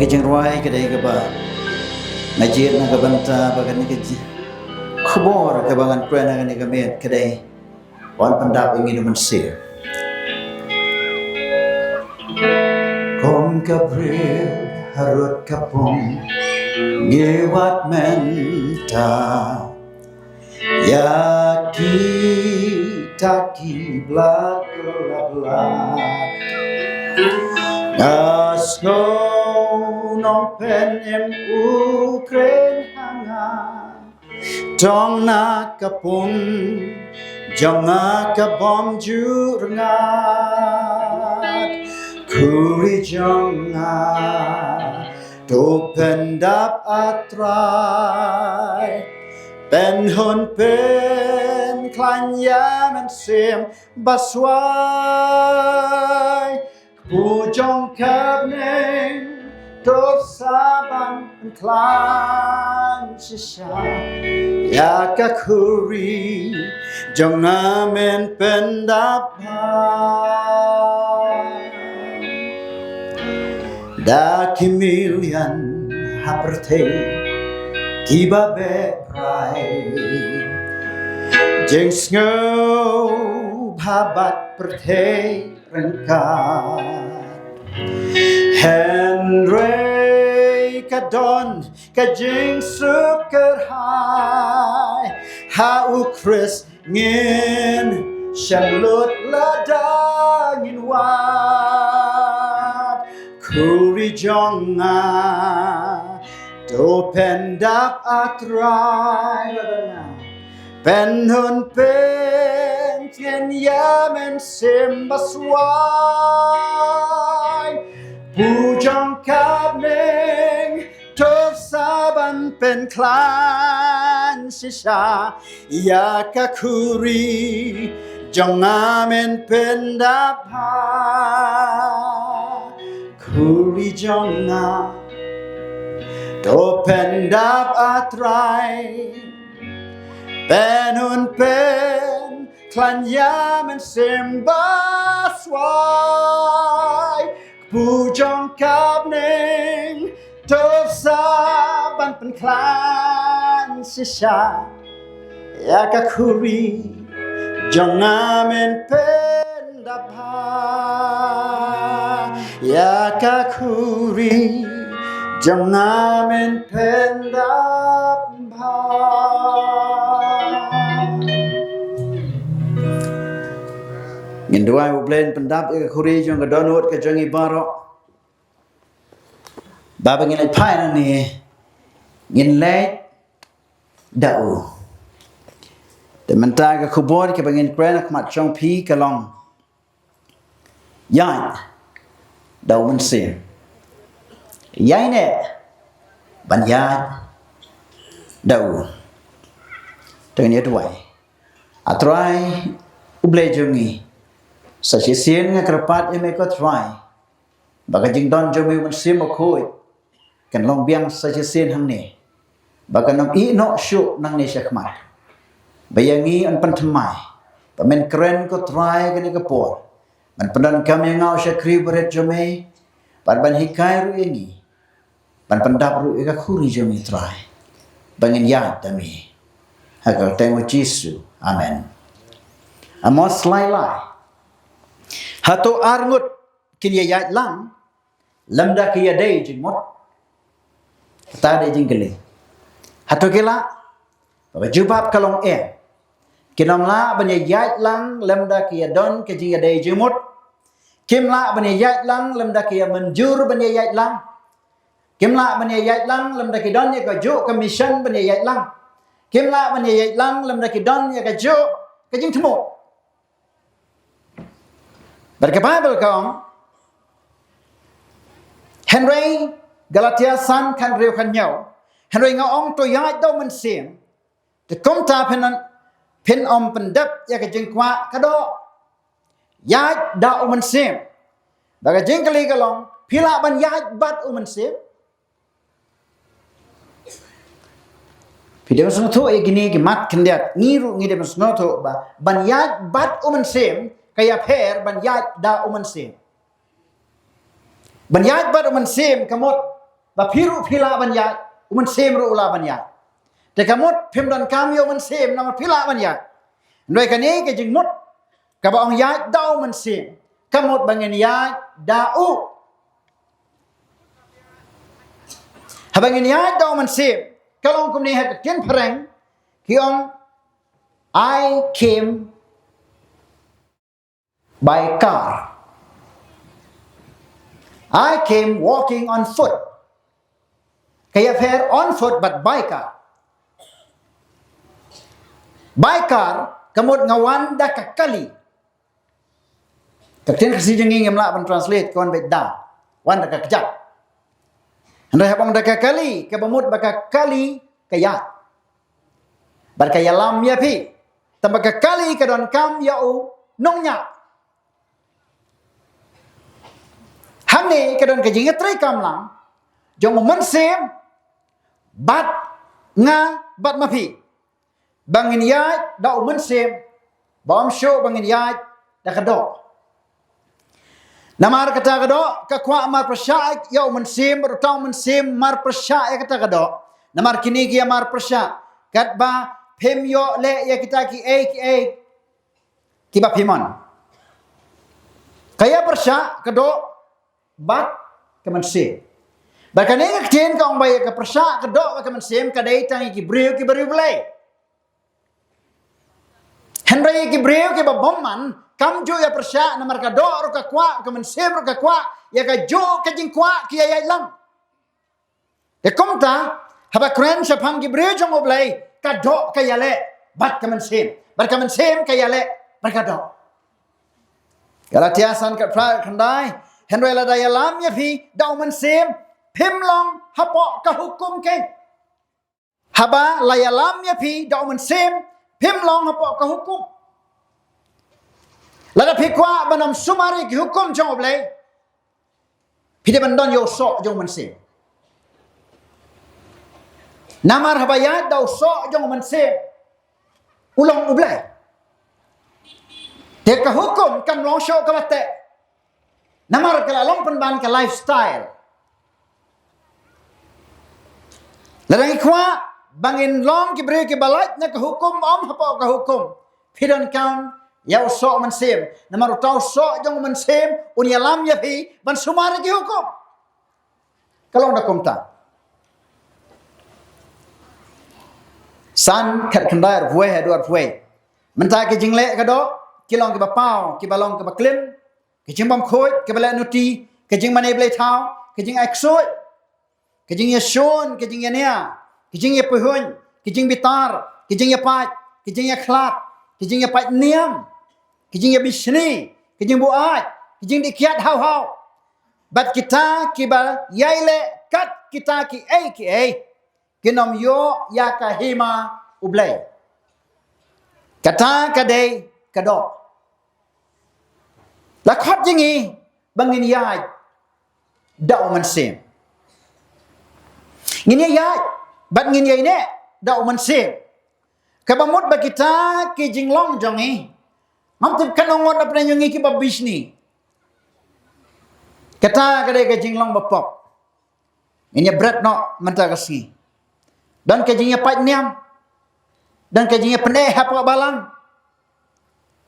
ke jengruai kedai ke ba majid na ke banta bagan ke khubor ke bangan kuan na ke met kedai wan pendap ingin mensir kom kabril harut kapong ngewat menta ya kita kiblat kelablat Nasno nong pen em Ukraine hanga Dong na kapung Jong na kabom jurangat Kuri jong na Do pendap atrai Pen hon pen klanya men sim baswai Pujong kabneng Top saban klan sisya Ya kakuri Jong amen pendapat Da kimilian haperte Kiba beprai Jeng snow babat perte rengkat Henry kadon kajing suker hai Hau Chris ngin shamlut ladangin wat Kuri jonga do pendap atrai pen hun pen tien yamen simbaswai Pujong kabneng Tov saban pen klan sisa Ya kakuri Jong amen pen dapha Kuri jong na Do pen dap atrai Pen un pen klan yamen simbaswai Pujong kabneng Tov saban pen klan sisa Ya kakuri Jong amen pen dapha Ya kakuri Jong amen pen dapha Ngin duai ublen pendap ke khuri jong ke donut ke jong ibarok baba ngin pai na ni ngin lek dau de menta ke khubor ke bangin kren mat chong pi ke long yan dau mun se yai ne ban ya dau tengni duai atrai uble jongi Sasisian nga kerapat eme ko try. Baka jing don jomi mensim okoi. Kan long biang sasisian hang ni. Baka nang i no syuk nang ni syakmat. Bayangi an pantamai. Pamen keren ko try kani kapor. Man pandan kami ngau syakri beret jomi. Pan hikai ru ini. Pan pandap ru ika khuri jomi try. Bangin yad dami. Hakal tengo Jisu. Amen. Amos lai. Hato arngut kinya yat lang lamda kiya day jingmot ta day jingkele hato kila jubab kalong kinam la banya yat lang lamda kiya don ke jiya day jingmot kimla banya yat lang lamda kiya menjur banya yat lang kimla banya yat lang lamda ki don ya ka jo commission banya yat lang kimla banya yat lang lamda ki don ya ka jo ke jing thmo Berke Bible kaum Henry Galatia san kan reu kan nhau Henry ngaong to yai do man sim te kom ta pen om pendap ya ke jeng kwa kado yai da man sim baga jeng kali kalong pila ban yai bat man sim Pidem snoto e gini ki mat kendiat ngiru ngidem snoto ba ban yai bat man sim kaya ban yat da uman sim ban yat ba uman sim kamot ba phiru phila banya uman sem ro ula banya te kamot phim don kam yo man sem na phila banya noi kani ke jing mut ka ba ong ya dau man sem kamot bangen ya dau habangen ya dau man sem kalong kum ni hat ken pharang ki ong I came by car. I came walking on foot. Kaya fair on foot but by car. By car, kamot ngawan da kakali. Kaktin kasi jenging yang melak translate kawan beda. Wan da kakjak. Hendak habang da kakali, kabamut bakakali kaya. Barkaya lam ya pi. Tambah kakali kadon kam yau nongnya. Hane kadon kajing trai kam lang. Jong mensem bat nga bat mapi. Bangin yai da mensem bom show bangin yai da kado. Namar kata kado kakwa mar persya yau mensem rutau mensem mar persya kata kado. Namar kini kia mar persya kat ba phem yo le ya kita ki ki ba phimon. Kaya persya kado bat kemensim. Bahkan ini kecil kau bayar ke persya kedok ke kemensim kadai tangi ki beriu belai. Henry ki beriu ki babomman kam jo ya persya namar kadok ro ka kwa kemensim ro ka kwa ya ka jo ka jing kwa ki ya lang. De komta haba kren sapam ki beriu jong oblai kadok ka ya le bat kemensim. Bar kemensim ka ya le bar kadok. Galatiasan kat pra kandai Henry la daya lam ya pi dau man sem phim long hapo ka hukum ke haba la ya lam ya pi dau man sem phim long hapo ka hukum la da pi kwa banam sumari ki hukum jong oblai pi de ban don yo so jong man sem namar haba ya dau so jong man sem ulong oblai te ka hukum kam long so ka bate namar kala long penban ke lifestyle. Larang ikwa bangin long ki bre ki balat na ke hukum om hapo ke hukum. Pidan kam ya so man sem. Namar tau so jong man sem unia lam ya pi ban sumar ki hukum. Kalau nak komta. San kat kendar vuai haduar vuai. Mentah ke jingle ka do kilong ke bapau ki balong ke baklim. Kejing bom khoi ke bala nuti kejing mane blai thau kejing aksoi kejing ya shon kejing ya nia kejing ya puhun kejing bitar kejing ya pat kejing ya khlat kejing ya pat niam kejing ya bisni kejing buat kejing dikiat hau bat kita kiba yaile kat kita ki kinom yo ya kahima ublai kata kadai kadok la khat jingi bangin yai dau man sem ngin yai bat ngin yai ne dau man sem ka bamut ba kita ki jinglong jongi mam tu kanongon apna nyungi ki babish ni kata kadai ka jinglong bapop ngin bret no manta kasi dan ka jingnya pat niam dan ka jingnya peneh apa balang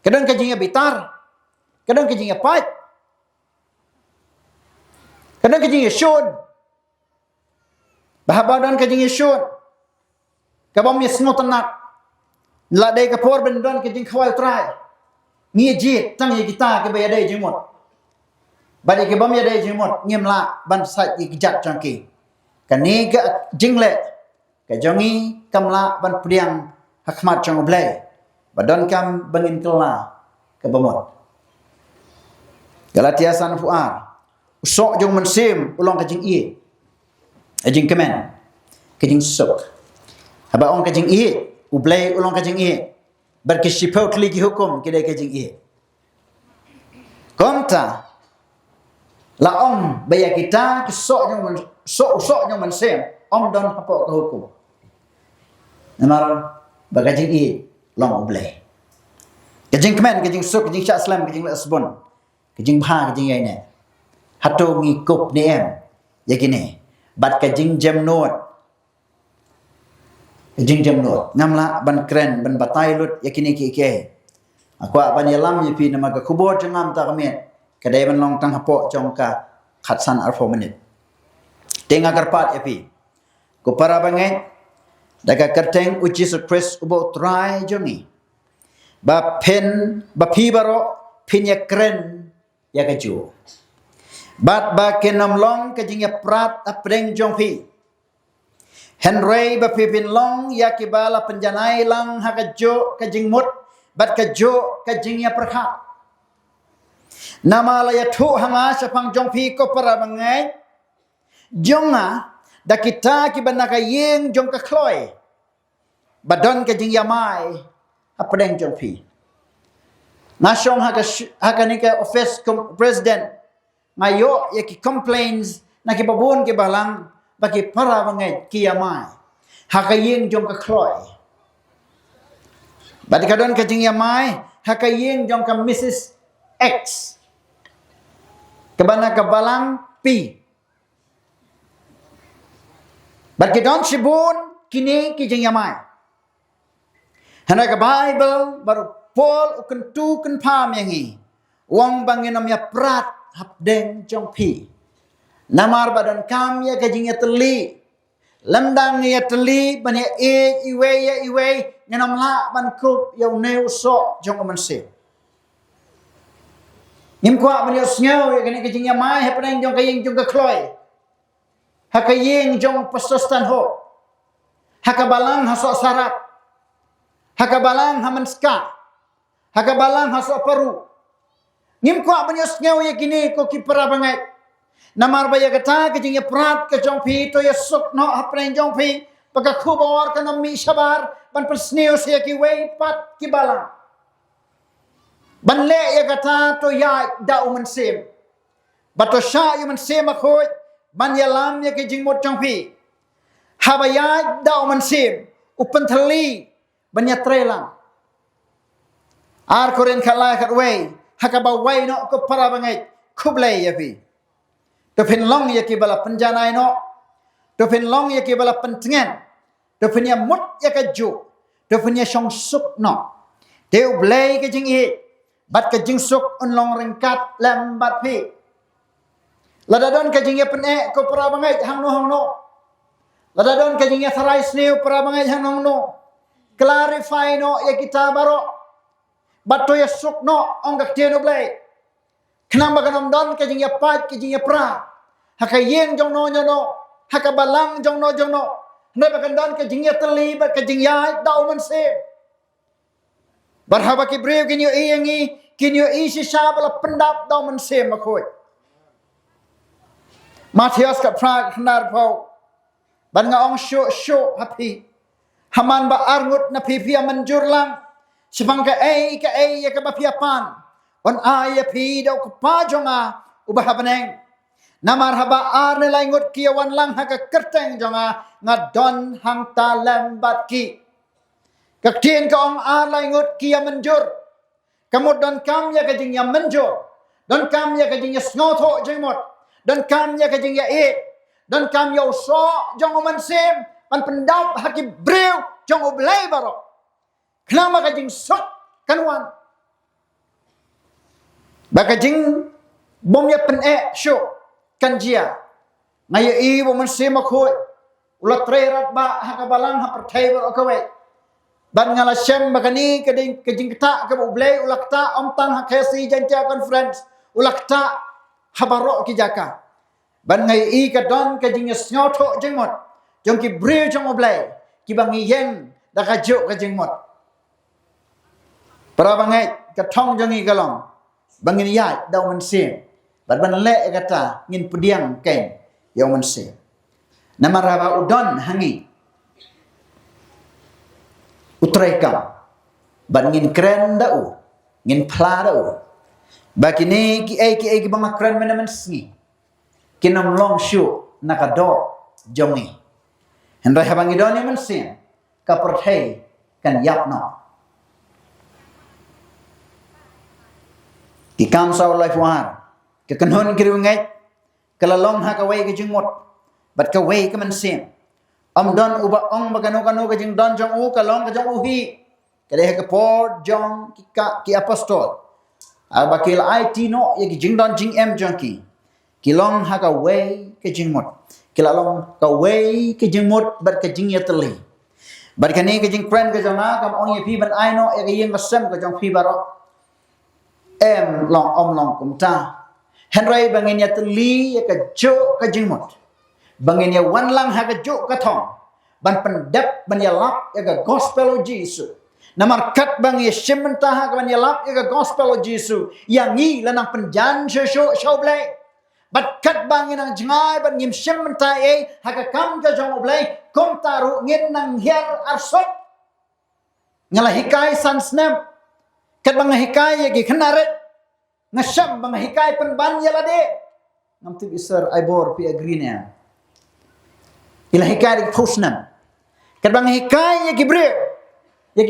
kadang ka jingnya bitar kadang kejing ya pat kadang kejing ya shon bahabadan kejing ya shon kabam ya snot nak la dai ka por ben don kejing khawal trai ngi jit tang ya kita ke ba dai jimot bade ke bam ya dai jimot ngem la ban sat ya kijat changki kani ka jingle ka jongi kamla ban priang hakmat chang oblai badon kam bangin kela ke bamot Galatia san fuar usok jong mensim ulong kajing i ajing kemen kajing sok haba ong kajing i ublai ulong kajing i berkesipau kliki hukum kedai kajing i konta la ong baya kita kesok jong usok jong mensim ong don hapo ke hukum namar bagajing i long ublai kajing kemen kajing sok kajing syak islam kajing asbon kejing bha kejing yai ne hato ngi kop ne em ya kini บัดกะจิงเจมโนดjing jam no ngamla ban kren ban batai lut yakini ki ke akwa ban yalam yi pi nama ka kubo jangam ta kame kadai ban long tang hapo jong ka khatsan ar 4 minute tenga karpat epi ko para bangai daga kerteng uji surprise ubo try jongi ba pen ba pi baro pin ya kren ya ka ju bat ba kenam long ka jing ya prat apreng jong pi Henry bapipin long ya kibala penjanai lang hakajo kajing mut bat kajo kajing ya perkha nama la ya thu hanga sapang jong pi ko para bangai jonga da kita ki banaka yeng jong ka kloi badon kajing ya mai apdeng jong pi nasyong hakanika office president ngayo ya ki complaints na ki babun ki balang bagi para bangai kiamai hakayeng jong ka kloi badi kadon kajing yamai hakayeng jong ka Mrs X kabana ka balang P badi kadon sibun kini kijing yamai hana ka Bible baru Paul ukun tu kun pam yangi wong banginam ya prat hapdeng jong P namar badan kam ya kajingnya teli landang ya teli banyak iwe nganam la ban kup ya neu so jong amanse nim kwa banyak snyo ya kani kajingnya mai hapeng jong kayeng jong ka kloi hakayeng jong pasostan ho hakabalang hasok sarat hakabalang hamanska hakabalang hasok paru nim kwa banyak snyo ya kini ko kipara bangai namar baya kata kejing ya prat ke jong pi to ya suk no hapren jong pi paka khubor kana mi sabar ban persneu sia ki wei pat ki bala ban le ya kata to ya da uman sem bato sha yu man sem khoi ban ya lam ya kejing mot jong pi habaya da uman sem upan thali ban ya trelang ar koren khala khat wei hakaba wei no ko para bangai khublei ya pi to pin long ya ki bala penjanai no to pin long ya ki bala pentengen to pin ya mut ya ka ju to pin ya song suk no teu blai ke jing hi bat ke jing suk un long ringkat lam bat pi ladadon ke jing ya pen e ko pra bangai hang no ladadon ke jing ya sarai sneu pra bangai hang no clarify no ya kita baro bat to ya suk no ong ka tieno blai kenang baganam don ke jing ya pat ke jing ya pra hakayeng jong no hakabalang jong no ne bagan don ke jing ya teli ba ke jing ya dau man se barhaba ki brew kinyo iyangi kinyo isi shabala pendap dau man se makoi Matias ka pra knar pau ban nga ong sho happy haman ba arngut na pipia manjur lang sibang ka ya ka bapiapan on aya pi daw ko pajonga ubahabaneng namar haba ar nilai ngut kiawan lang haka kerteng jonga nga don hang talam bat ki kaktien ka ong ar lai ngut kia menjur kamut don kam ya kajing ya menjur don kam ya kajing ya snotho jengmot don kam ya kajing ya don kam ya so jong man sem pan pendap haki brew jong oblay baro kenama kajing sok kanwan baka jing bom ya pen sho kanjia ngaya i bom sema khoi ulat trerat ba hakabalang ha perthai ber okawe ban ngala shem baka ni kading kajing ta ka boblei ulakta om tan ha khasi janja conference ulakta habaro ki jaka ban ngaya i ka don kajing snotho jengmot jong ki brew jong oblei ki bangi yeng da ka jo ka jengmot para bangai ka thong jong i galong bangin ya daw man sim bad ban le kata ngin pudiang ken yaw man sim namaraba udon hangi utraika ban ngin kren dau ngin pla dau bakini ki ai bang kren man sngi kinam long shu nakado jongi hendai habang idon man sim ka perthai kan yap no Ikam saw life war ke kanhon kiru ngai kala long ha ka wai ke jingmot bat ka way ka man sim don uba ong magano ka jing don jong u ka long ka jong u hi ka de ka por jong ki apostol bakil ai tino ye ki jing don jing em jong ki long ha ka way ka jing mot ki la long ka way ka jing mot bat ka jing yatli bat ka ni ka jing kren ka jong a kam ong ye pi ban ai no ye ka yeng ka sem ka jong pi baro em long kum ta henry bangin yatli ye ka jo ka jing mot bangin ya wan lang ha ka jo ka thong ban pendep ban ya lap ye ka gospel of Jesus namar kat bang ye shimenta ha ka ban ya lap ye ka gospel of Jesus yang ngi lanang penjan show blai bat kat bang nang jangai ban ngim shimenta e ha ka kam ka jong blai kom taru ngin nang her arsot ngala hikai san snap kat bang hikai ye ki khnaret ngasham bang hikai pen ban ya lade nam tu isar ai bor pi agrina ila hikai khusnan kat bang hikai ye ki bre ye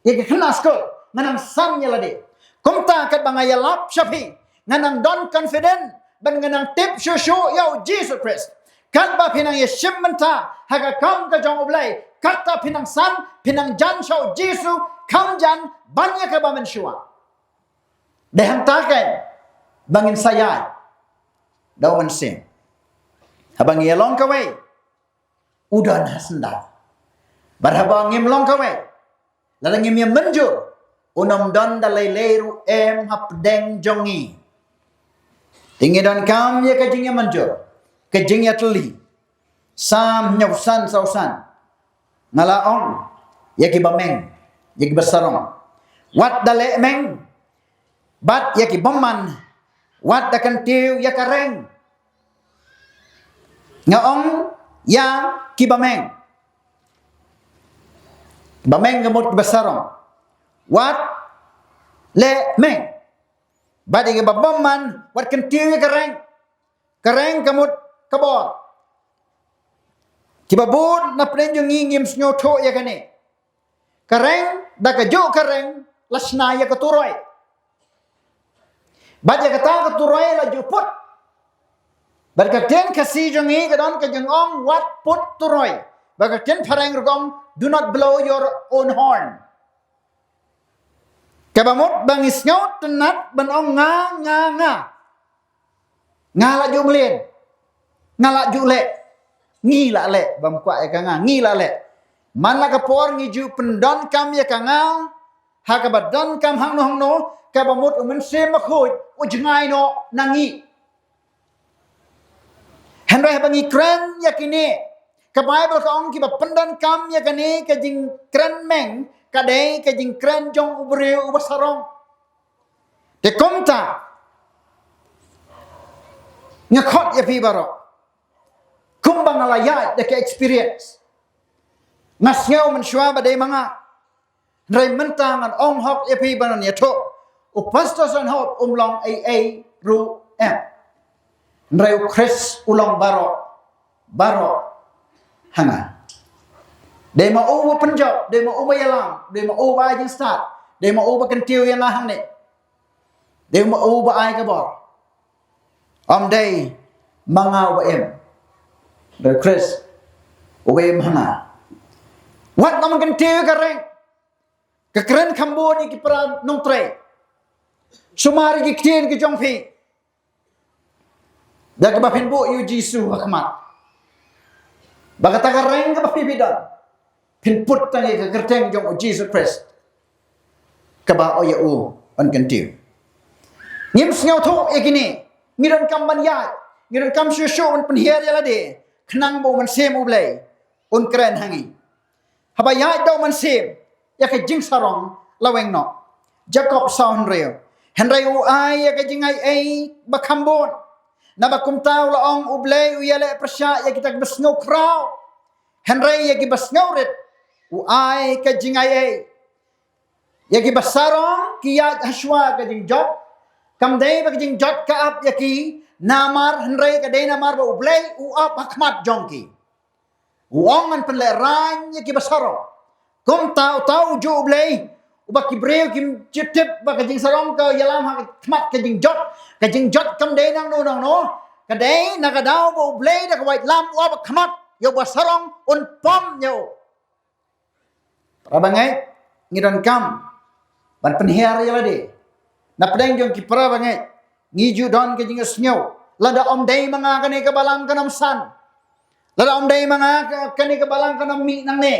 ki khnas ko nganang sam ya lade kom ta kat bang ya lap shapi nganang don confident ban nganang tip shu yo Jesus Christ kat ba pinang ye shimenta ha ka kam ka jong oblai kat ta pinang san pinang jan shau Jesus kam jan banya ka ba men shua de ham ta kan bangin saya daw man sim habang ye long ka way udan hasnda bar habang ngim long ka way la ngim ye menjur unom don dalai leru em hap deng jongi tingi don kam ye ka jing ye menjur ka jing ye tli sam nyausan sausan ngala ong ye ki bameng ye ki basarong wat dale meng bat ya ki bomman wat da kan tiu ya kareng ngaong ya ki bameng ngamut basarong wat le meng bat ya ki bomman wat kan tiu ya kareng kamut kabor ki babun na prenyo ngingim snyo tho ya kane kareng da ka jo kareng lasna ya katuroy baca kata keturai la juput berkatian kasih jongi kadon kejengong wat put turai berkatian parang rugong do not blow your own horn kabamut bangis nyaut tenat benong nga la jumlin ngala jule ngila le bam kwa ka nga ngila le man la kapor ngiju pendon kam ya kanga ha ka badon kam hang no kabamut umen sem makhoy ujngai no nangi henry bangi kran yakini ka bible ka ong ki ba pendan kam yakani ka jing kran meng ka dei ka jing kran jong ubre ubasarong te komta ngakot ya pi baro kumbang alaya de ka experience masnyaw man shwa ba dei mga ray mentangan ong hok ya pi banon ya to upastos an hot umlong ai ru em ray chris ulong baro hanga de ma u penjop de ma u bayalang de ma u ba jing start de ma u ba kan tiu yang hang ne de ma u ba ai ka bor day manga ba em ray chris u em hanga wat nam kan tiu ka reng ka kren kamboni ki pra nong tre sumari ki kien ki jong phi da ka ba phin bo yu jisu hakmat ba ka ta ka reng ka ba phi bidan phin put ta ni ka kerteng jong Jesus Christ ka ba o ya u on kan tiu ngim sngaw tho ekini ngiron kam ban ya ngiron kam shu on pen hier ya la de khnang bo man sem u blai on kren hangi haba ya do man sem ya ka jing sarong laweng no Jacob sound real henry u ai ya ka jing ai ba khambon na ba kum taw la ong u blai u ya le prasya ya kita besngo kraw henry ya ki besngo ret u ai ka jing ai ya ki basarong ki ya hashwa ka jing job kam dei ba jing jot ka ap ya ki namar henry ka dei namar ba u blai u ap hakmat jongki u ong an pen le ran ya ki basarong kum taw jo blai uba ki breu kim chitip ba ka jing sarong ka yalam ha mat ka jing jot kam de nang no kadai nagadau bo blay da kwai lam wa khamat yo ba sarong un pom yo prabangai ngidan kam ban penhiar ya lade na pedang jong ki prabangai ngiju don ke jing snyo lada om dei manga kane ka balang kanam san lada om dei manga kane ka balang kanam mi nang ne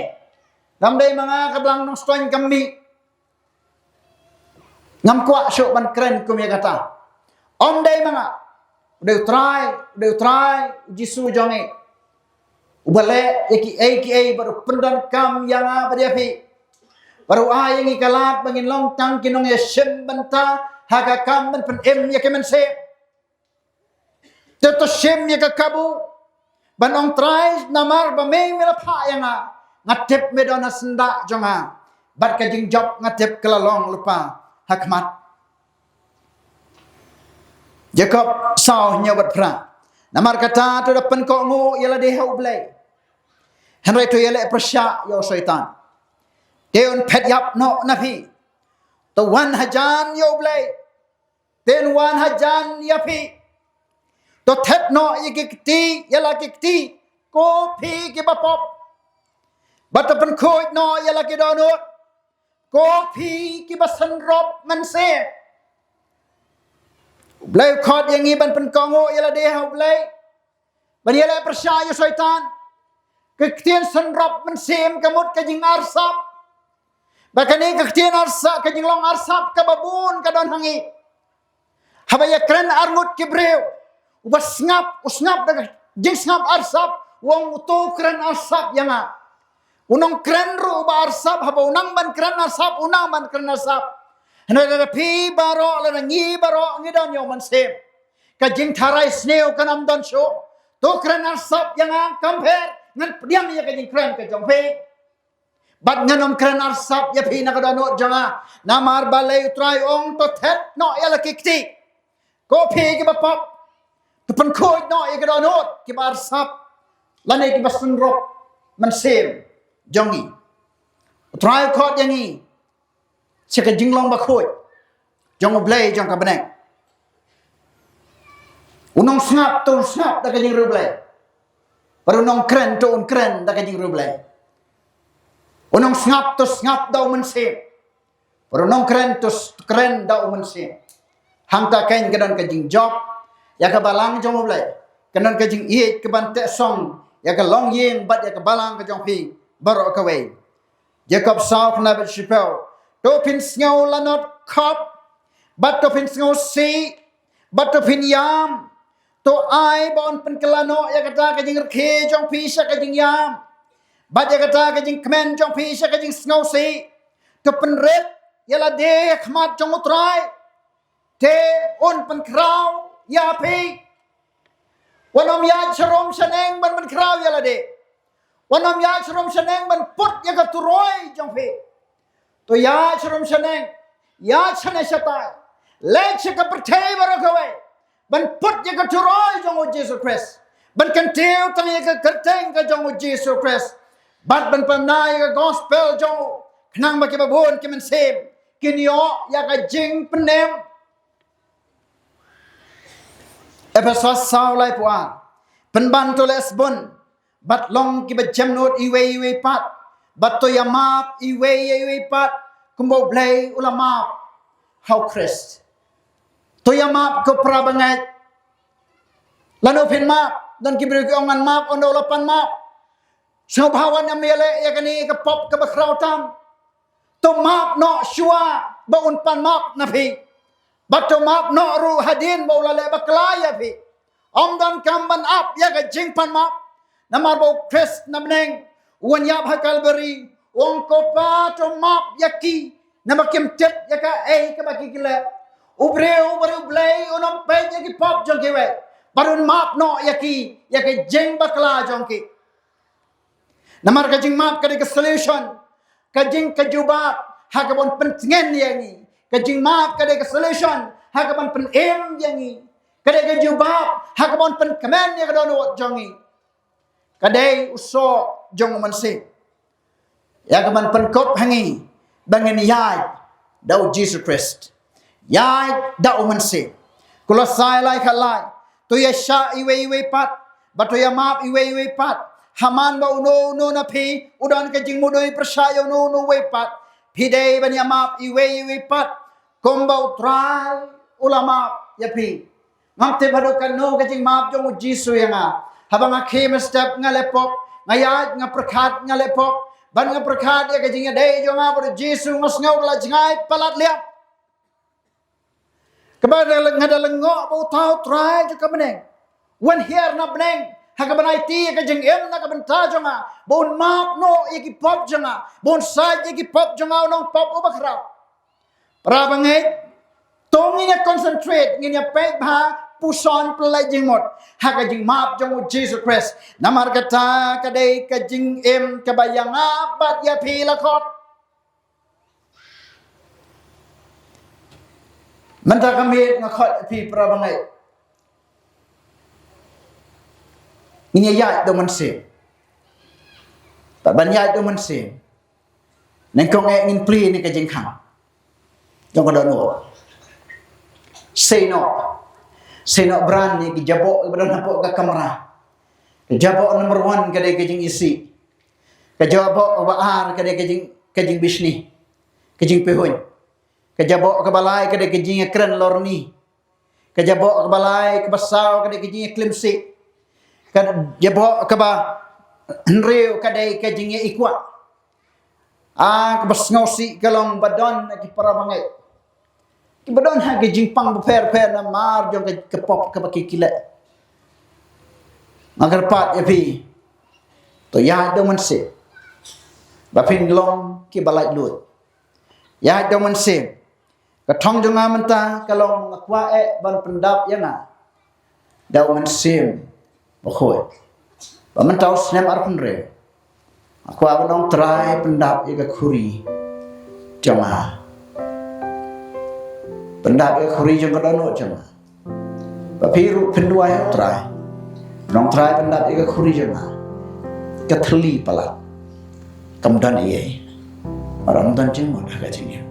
dam dei manga ka balang nang stoin kami ngam kwa syo ban kren kum ya kata om dei manga Udah try jisu jonge ubale eki baru pendan kam yang apa dia pi baru yang ikalat bangin long tang kinong ya shem banta haga kam ban pen em ya kemen se teto shem ya kabu banong try namar ba me mela pha yang ngatep medona senda jonga bat ka jing job ngatep kelalong lupa hakmat Jacob sau nyabat pra namar kata tu depan kok ngu ialah dia ublai henry tu ialah persya yo syaitan deun pet yap no nafi tu wan hajan yo ublai den wan hajan yapi tu thet no yikti ialah kikti ko phi ki bapop bat depan khoi no ialah ki donut ko phi ki basan rob man se Blay khot yang ni ban penkongo ialah dia blay. Ban ialah percaya syaitan. Kektian senrap mensim kamut kajing arsap. Bahkan ni kektian arsap kajing long arsap kababun kadon hangi. Habaya keren arngut kibreu. Ubas usngap dah jing ngap arsap wong utu keren arsap yang unong keren ru ba arsap haba unang ban keren arsap unang ban keren arsap. Hendak pi baro lana ngi baro ngidon yo mansem kajing tharai sneo kanam don show to kran arsap yang compare ngan pediam ya kajing kran ka jong pe bat nganom kran arsap ya pi na kadon jonga namar balai try ong to thet no ya la kikti ko pi ki bapop to pen khoi no ya kadon ki bar sap lane ki basun rop mansem jongi try khot yang ni Cakap jinglong bakoi, jong oblay jong kabeneng. Unong snap tu snap dah kajing rublay. Baru unong keren tu keren dah kajing rublay. Unong snap tu snap dah umensim. Baru unong keren tu keren dah umensim. Hang tak kain kedan kajing job, ya kebalang jong oblay. Kedan kajing iet kebantek song, ya ke long yin bat ya kebalang kajong pi baru kawai. Jacob South Nabat Shipel. Topin sngau lanot kop, bat topin sngau si, bat topin yam, to ai bon pen kelano ya kata kajing rke jong pisha kajing yam, bat ya kata kajing kemen jong pisha kajing sngau si, to pen red ya la de khmat jong utrai, te on pen krau ya pi, wanom ya charom shaneng ban pen krau ya la de, wanom ya charom shaneng ban put ya katuroi jong pi. तो या श्रम शनें या छने शताय लेच का परथे बरकवे बन पुट ये का चुराय जोंग जीसस क्रिस्ट बन कंटेव तने का करतें का जोंग जीसस क्रिस्ट बट बन पमनाय का गॉस्पेल जोंग खनांग बके बबोन के मन सेम किनियो या का जिंग पनेम एफेसस सावलाई Puan penban to lesbon bat long ki bajamnot iwe pat Bato ya map iwe pat kumbo blay ulama how Christ to ya map ko prabangat lano pin map dan kibri ko ngan map ondo lapan map so bhawan amele ya kani ka pop ka bakrautam to map no shua ba un pan map na phi bato map no ru hadin bo lale baklaya phi om dan kamban up ya ka jing pan map namar bo Christ namneng Wan yap ha Calvary, ong ko pa to map yaki, na makim tet yaka ka baki kila. Ubreu blay unom pe yaki pop jong kiwe. Barun map no yaki jeng bakla jong ki. Namar ka jing map ka de solution, ka jing ka jubat ha ka bon pengen yangi. Ka jing map ka de solution ha ka bon pen em yangi. Ka de ka jubat ha ka bon pen kemen ya ka dono jongi. Kadai uso jong mansi ya kaman penkop hangi bangen yai dau Jesus Christ yai dau mansi kula sai lai khalai tu ya sha iwe pat batu ya map iwe pat haman ba uno na phi udan ke jing mudoi persaya no we pat phi dei ban ya map iwe pat kombau trai ulama ya phi ngam te badukan no ke jing map jong jisu yang habang akhim step ngalepok ngayat ngaprakat ngalepok ban ngaprakat ya ke jing dei jong abo jisu ngasngau la jingai palat liap kepada ngadalang ngok bau tau try juga meneng wan here na meneng hakabanai ti ka jeng em na kabanta jonga bon map no yaki pop jonga bon sa yaki pop jonga nong pop ubakra para bangai tongi na concentrate nginya pe ba puson play jeng mot haka jeng map jong Jesus Christ namar kata kadai ka jeng em kabayang abat ya pilakot Manta kami ngakot pi prabangai. Ini ayat do mensim. Tak banyak do mensim. Nang kong ngin pli ni ka jing khang. Jong ko do no. Say no brand ni ki jabok badan napok ka kamera. Jabok number 1 kadai ka jing isi. Ka jabok baar kadai ka jing bisni. Ka jing pehun. Kejabok ke balai ke dek jing keren lorni kejabok ke balai ke basau ke dek jing klimsi kejabok ke ba henreu ke dek jing ikwa ke basngausi kalong badon ki para bangai ki badon ha ke jing pang per na mar jong ke pop ke baki kile agar pat ya pi to ya do man se ba pin long ki balai lut ya do man se Katong jonga menta kalong akwa ban pendap yana daun sim bakoi bamentau snem arpendre akwa banong try pendap iga khuri jonga pendap iga khuri jonga dono jonga bapiru pendua ya try nong try pendap iga khuri jonga kathli pala kamdan iye maram dan jing mo daga jing